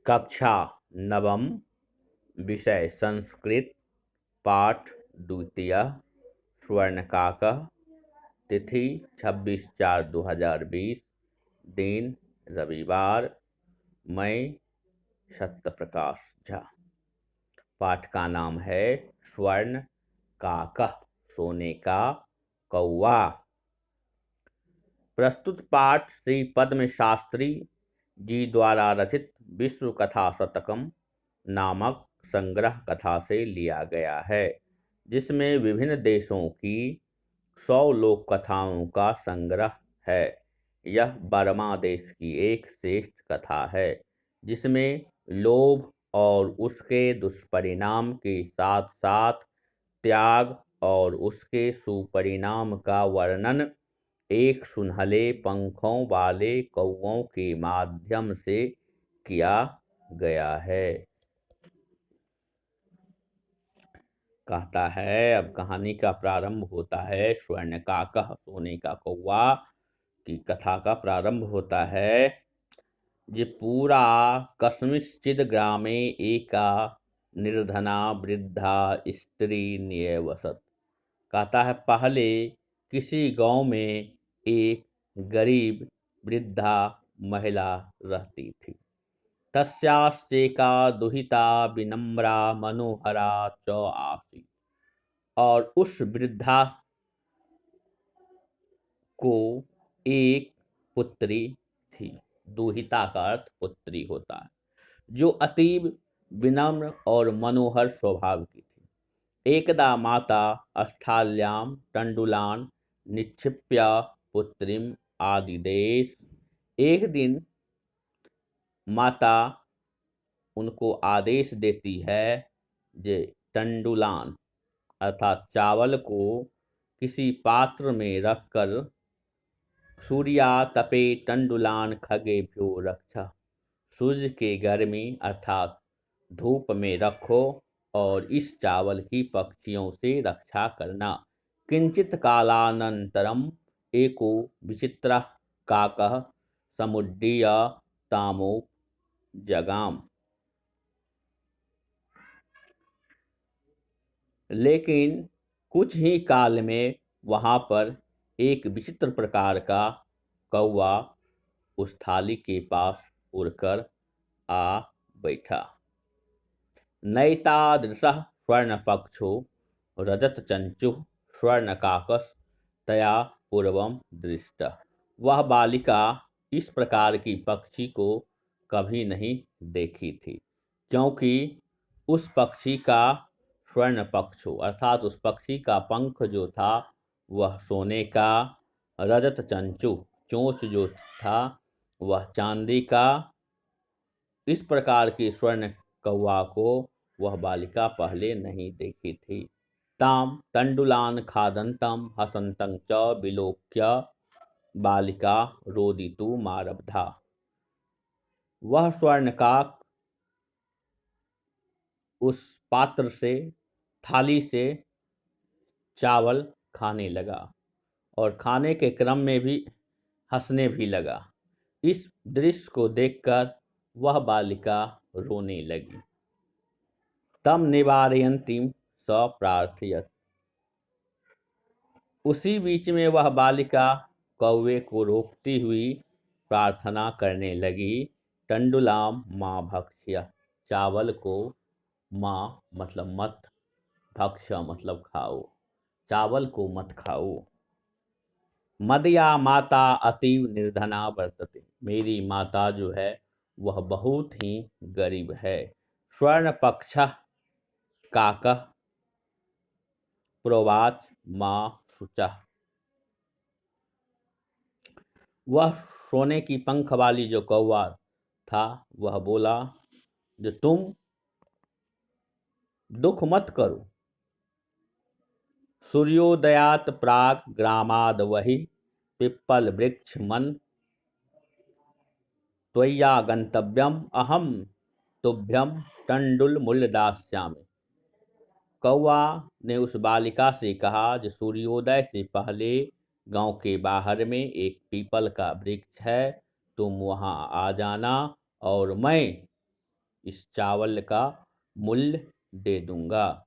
कक्षा नवम, विषय संस्कृत, पाठ द्वितीय, स्वर्णकाकः, तिथि 26/4/2020, दिन रविवार, मैं सत्यप्रकाश झा। पाठ का नाम है स्वर्ण काकः, सोने का कौवा। प्रस्तुत पाठ श्री पद्म शास्त्री जी द्वारा रचित विश्व कथा शतकम नामक संग्रह कथा से लिया गया है, जिसमें विभिन्न देशों की 100 लोक कथाओं का संग्रह है। यह बर्मा देश की एक श्रेष्ठ कथा है, जिसमें लोभ और उसके दुष्परिणाम के साथ साथ त्याग और उसके सुपरिणाम का वर्णन एक सुनहले पंखों वाले कौवों के माध्यम से किया गया है। कहता है, अब कहानी का प्रारंभ होता है स्वर्णकाकः, सोने का कौवा की कथा का प्रारंभ होता है। जे पूरा कस्मिंश्चिद ग्रामे एका निर्धना वृद्धा स्त्री न्यवसत। कहता है, पहले किसी गांव में एक गरीब वृद्धा महिला रहती थी। तस्याश्चेका दुहिता विनम्रा मनोहरा च आसीत्। और उस वृद्धा को एक पुत्री थी। दुहिता का अर्थ पुत्री होता है, जो अतीब विनम्र और मनोहर स्वभाव की थी। एकदा माता स्थाल्यां तंडुलान निक्षिप्य पुत्रीम आदिदेश। एक दिन माता उनको आदेश देती है जे तंडुलान अर्थात चावल को किसी पात्र में रखकर सूर्या तपे तंडुलान खगेभ्यो रक्षा। सूर्य के गर्मी अर्थात धूप में रखो और इस चावल की पक्षियों से रक्षा करना। किंचित कालानंतरम एको विचित्र काकः समुड्डीय तामोप जगाम। लेकिन कुछ ही काल में वहां पर एक विचित्र प्रकार का कौवा उस थाली के पास उड़कर आ बैठा। नैतादृशः स्वर्णपक्षो रजतचंचुः स्वर्णकाकस् तया पूर्वं दृष्टः। वह बालिका इस प्रकार की पक्षी को कभी नहीं देखी थी, क्योंकि उस पक्षी का स्वर्ण पक्षो अर्थात उस पक्षी का पंख जो था वह सोने का, रजत चंचु चोंच जो था वह चांदी का। इस प्रकार के स्वर्ण कौवा को वह बालिका पहले नहीं देखी थी। ताम तंडुलान खादंतम हसंतं च विलोक्य बालिका रोदितु मारब्धा। वह स्वर्णकाक उस पात्र से, थाली से चावल खाने लगा और खाने के क्रम में भी हंसने भी लगा। इस दृश्य को देखकर वह बालिका रोने लगी। तम निवारयन्तीं स प्रार्थयत। उसी बीच में वह बालिका कौवे को रोकती हुई प्रार्थना करने लगी। तंडुलाम माँ भक्ष्य। चावल को माँ मतलब मत, भक्ष्य मतलब खाओ, चावल को मत खाओ। मदया माता अतीव निर्धना वर्तते। मेरी माता जो है वह बहुत ही गरीब है। स्वर्ण पक्षः काकः प्रोवाच माँ शुचः। वह सोने की पंख वाली जो कौवा था वह बोला, जो तुम दुख मत करो। सूर्योदयात प्राक ग्रामाद वही पिप्पल वृक्ष मन त्वय्या गंतव्यम अहम तुभ्यम तंडुल मूल्य दास्यामि। कौवा ने उस बालिका से कहा, जो सूर्योदय से पहले गांव के बाहर में एक पीपल का वृक्ष है, तुम वहां आ जाना और मैं इस चावल का मूल्य दे दूंगा।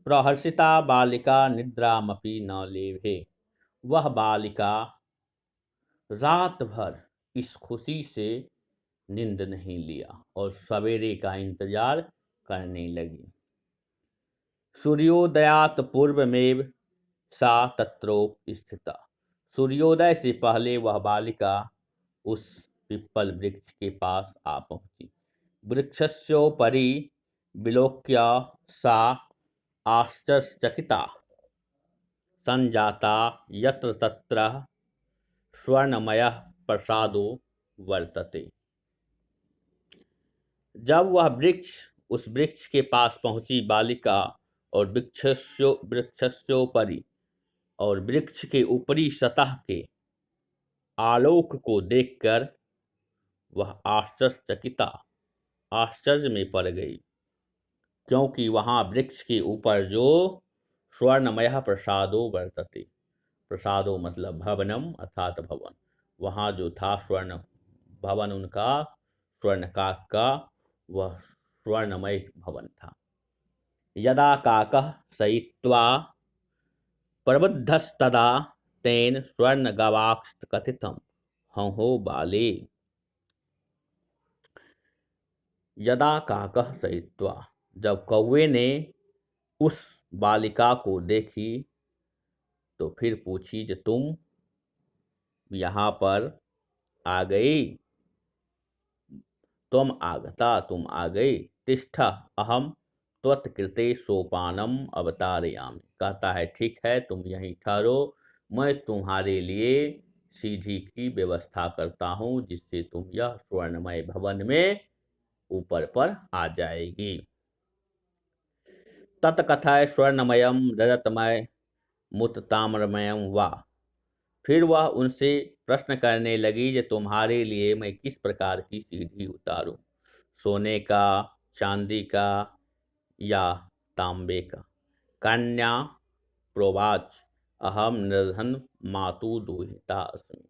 प्रहर्षिता बालिका निद्रामपि न लेभे। वह बालिका रात भर इस खुशी से नींद नहीं लिया और सवेरे का इंतजार करने लगी। सूर्योदयात पूर्वमेव सा तत्रो स्थिता। सूर्योदय से पहले वह बालिका उस पिप्पल वृक्ष के पास आ पहुंची। वृक्षस्योपरि विलोक्य सा आश्चर्यचकिता संजाता यत्र तत्र स्वर्णमयः प्रसादो वर्तते। जब वह उस वृक्ष के पास पहुंची बालिका और वृक्षस्योपरि और वृक्ष के ऊपरी सतह के आलोक को देखकर वह आश्चर्य में पड़ गई, क्योंकि वहां वृक्ष के ऊपर जो स्वर्णमय प्रसादो वर्तते, प्रसादो मतलब भवनम अर्थात भवन, वहां जो था स्वर्ण भवन उनका स्वर्ण काक का वह स्वर्णमय भवन था। यदा काकः सयित्वा प्रबुद्धस्तदा तेन स्वर्ण गवाक्ष कथितम हंहो बाले। यदा काकः सयित्वा, जब कौवे ने उस बालिका को देखी तो फिर पूछी कि तुम यहाँ पर आ गई, तुम आगता, तुम आ गई। तिष्ठ अहम त्वत्कृते सोपानम अवतारयामि। कहता है ठीक है तुम यहीं ठहरो, मैं तुम्हारे लिए सीढ़ी की व्यवस्था करता हूँ जिससे तुम यह स्वर्णमय भवन में ऊपर पर आ जाएगी। तत्कथय स्वर्णमयम रजतमय मुत ताम्रमयम वा। फिर वह उनसे प्रश्न करने लगी कि तुम्हारे लिए मैं किस प्रकार की सीढ़ी उतारूं, सोने का, चांदी का या तांबे का। कन्या प्रोवाच अहम निर्धन मातु दुहिता अस्मि।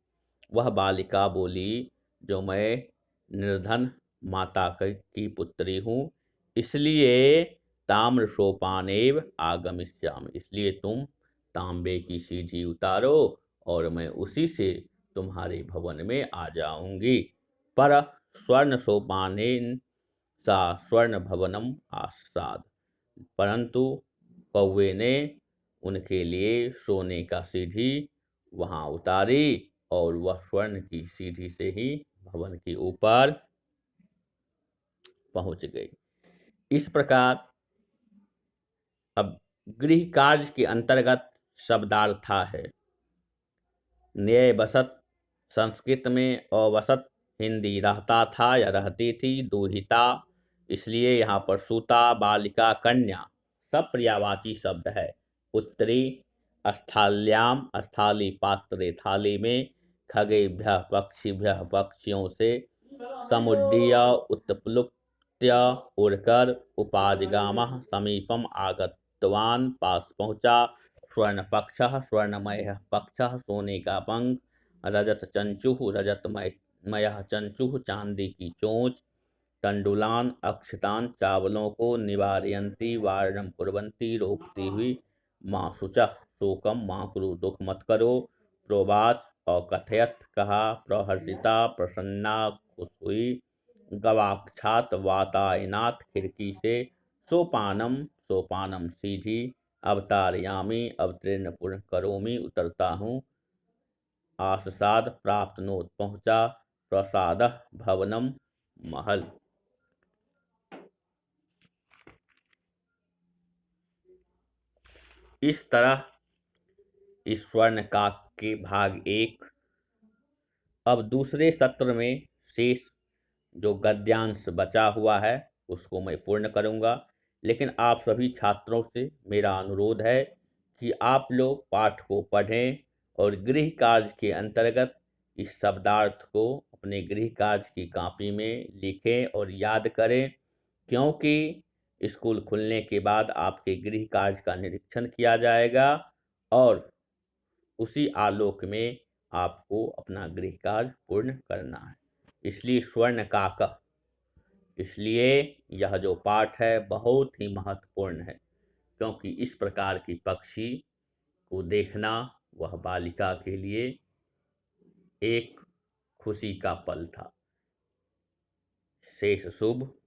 वह बालिका बोली जो मैं निर्धन माता की पुत्री हूँ, इसलिए ताम्र सोपानेव आगमिष्यामि। इसलिए तुम तांबे की सीढ़ी उतारो और मैं उसी से तुम्हारे भवन में आ जाऊंगी। पर स्वर्ण सोपानेन सा स्वर्ण भवनम आसाद। परंतु कौवे ने उनके लिए सोने का सीढ़ी वहां उतारी और वह स्वर्ण की सीढ़ी से ही भवन के ऊपर पहुंच गई। इस प्रकार अब गृह कार्य के अंतर्गत शब्दार्था है। न्याय वसत संस्कृत में अवसत हिंदी रहता था या रहती थी, दुहिता इसलिए यहाँ पर सूता, बालिका, कन्या सब पर्यायवाची शब्द है। उत्तरी स्थाल्याम स्थाली पात्रे थाली में, खगेभ्य पक्षिभ्य पक्षियों से, समुड्डीय उत्प्लुत्य उड़कर, उपाजगामः समीपम आगतवान पास पहुंचा, स्वर्ण पक्षः स्वर्णमय पक्षः सोने का पंख, रजत चंचुः रजतमय चंचुः चांदी की चोंच, तंडुलान अक्षतान चावलों को, निवारयंती वारणम कुर्वंती रोकती हुई, माँ शुचः शोकम माँ कुरु दुख मत करो, प्रोवाच और कथयत कहा, प्रहर्षिता प्रसन्ना खुश हुई, गवाक्षात वातायनाथ खिड़की से, सोपानम सोपानम सीढ़ी, अवतारयामी अवतीर्ण पूर्ण करोमी उतरता हूँ, आससाद प्राप्त नोत पहुँचा, प्रसाद भवनम महल। इस तरह इस स्वर्ण काक के भाग 1 अब दूसरे सत्र में शेष जो गद्यांश बचा हुआ है उसको मैं पूर्ण करूंगा। लेकिन आप सभी छात्रों से मेरा अनुरोध है कि आप लोग पाठ को पढ़ें और गृह कार्य के अंतर्गत इस शब्दार्थ को अपने गृह कार्य की कॉपी में लिखें और याद करें, क्योंकि स्कूल खुलने के बाद आपके गृह कार्य का निरीक्षण किया जाएगा और उसी आलोक में आपको अपना गृह कार्य पूर्ण करना है। इसलिए स्वर्ण काक इसलिए यह जो पाठ है बहुत ही महत्वपूर्ण है, क्योंकि इस प्रकार की पक्षी को देखना वह बालिका के लिए एक खुशी का पल था। शेष शुभ।